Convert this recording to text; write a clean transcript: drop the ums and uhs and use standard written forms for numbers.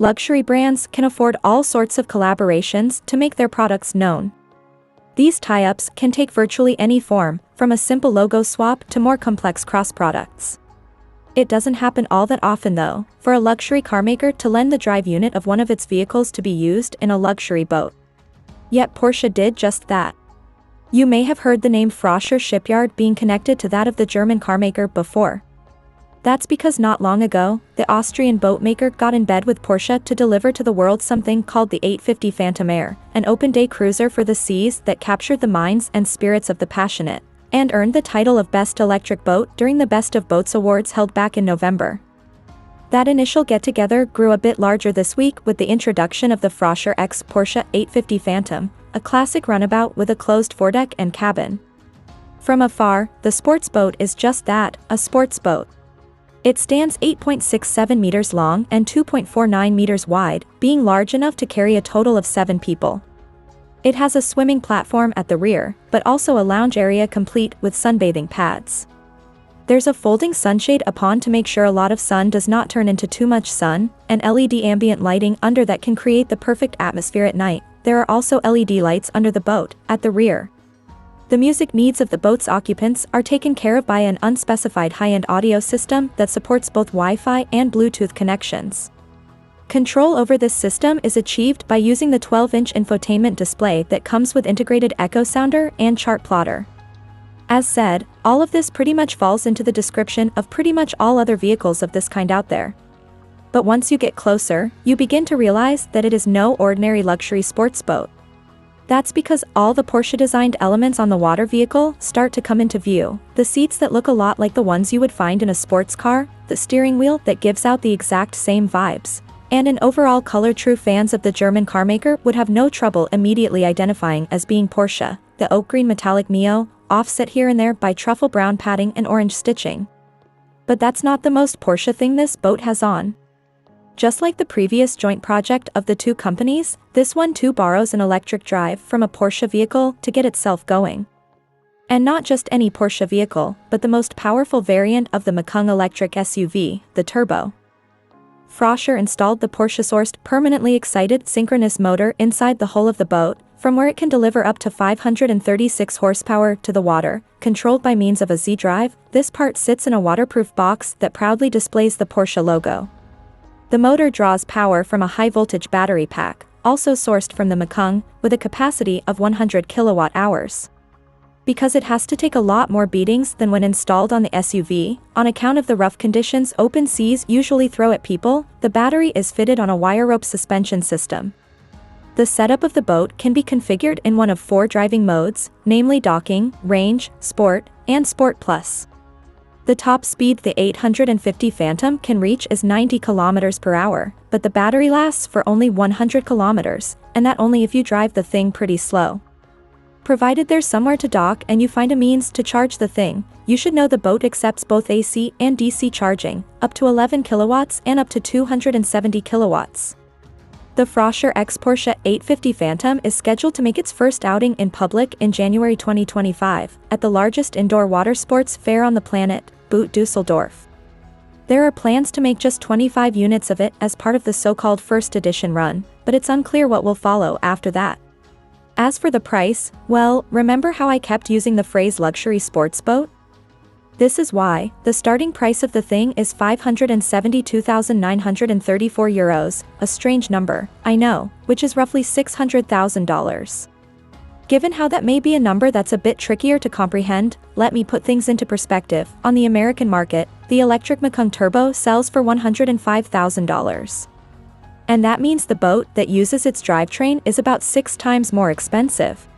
luxury brands can afford all sorts of collaborations to make their products known. These tie-ups can take virtually any form, from a simple logo swap to more complex cross-products. It doesn't happen all that often though, for a luxury carmaker to lend the drive unit of one of its vehicles to be used in a luxury boat. Yet Porsche did just that. You may have heard the name Frauscher shipyard being connected to that of the German carmaker before. That's because not long ago, the Austrian boatmaker got in bed with Porsche to deliver to the world something called the 850 Fantom Air, an open-day cruiser for the seas that captured the minds and spirits of the passionate, and earned the title of Best Electric Boat during the Best of Boats Awards held back in November. That initial get-together grew a bit larger this week with the introduction of the Frauscher x Porsche 850 Fantom, a classic runabout with a closed foredeck and cabin. From afar, the sports boat is just that, a sports boat. It stands 8.67 meters long and 2.49 meters wide, being large enough to carry a total of 7 people. It has a swimming platform at the rear, but also a lounge area complete with sunbathing pads. There's a folding sunshade upon to make sure a lot of sun does not turn into too much sun, and LED ambient lighting under that can create the perfect atmosphere at night. There are also LED lights under the boat, at the rear. The music needs of the boat's occupants are taken care of by an unspecified high-end audio system that supports both Wi-Fi and Bluetooth connections. Control over this system is achieved by using the 12-inch infotainment display that comes with integrated echo sounder and chart plotter. As said, all of this pretty much falls into the description of pretty much all other vehicles of this kind out there. But once you get closer, you begin to realize that it is no ordinary luxury sports boat. That's because all the Porsche-designed elements on the water vehicle start to come into view. The seats that look a lot like the ones you would find in a sports car, the steering wheel that gives out the exact same vibes, and an overall color true fans of the German carmaker would have no trouble immediately identifying as being Porsche, the oak green metallic Mio, offset here and there by truffle brown padding and orange stitching. But that's not the most Porsche thing this boat has on. Just like the previous joint project of the two companies, this one too borrows an electric drive from a Porsche vehicle to get itself going. And not just any Porsche vehicle, but the most powerful variant of the Macan electric SUV, the Turbo. Frauscher installed the Porsche-sourced permanently excited synchronous motor inside the hull of the boat, from where it can deliver up to 536 horsepower to the water, controlled by means of a Z-drive. This part sits in a waterproof box that proudly displays the Porsche logo. The motor draws power from a high-voltage battery pack, also sourced from the Macan, with a capacity of 100 kilowatt-hours. Because it has to take a lot more beatings than when installed on the SUV, on account of the rough conditions open seas usually throw at people, the battery is fitted on a wire rope suspension system. The setup of the boat can be configured in one of 4 driving modes, namely docking, range, sport, and sport plus. The top speed the 850 Fantom can reach is 90 km per hour, but the battery lasts for only 100 km, and that only if you drive the thing pretty slow. Provided there's somewhere to dock and you find a means to charge the thing, you should know the boat accepts both AC and DC charging, up to 11 kilowatts and up to 270 kilowatts. The Frauscher x Porsche 850 Fantom is scheduled to make its first outing in public in January 2025, at the largest indoor water sports fair on the planet, Boot Dusseldorf. There are plans to make just 25 units of it as part of the so-called first edition run, but it's unclear what will follow after that. As for the price, well, remember how I kept using the phrase luxury sports boat? This is why. The starting price of the thing is €572,934, a strange number, I know, which is roughly $600,000. Given how that may be a number that's a bit trickier to comprehend, let me put things into perspective. On the American market, the electric Macan Turbo sells for $105,000. And that means the boat that uses its drivetrain is about 6 times more expensive.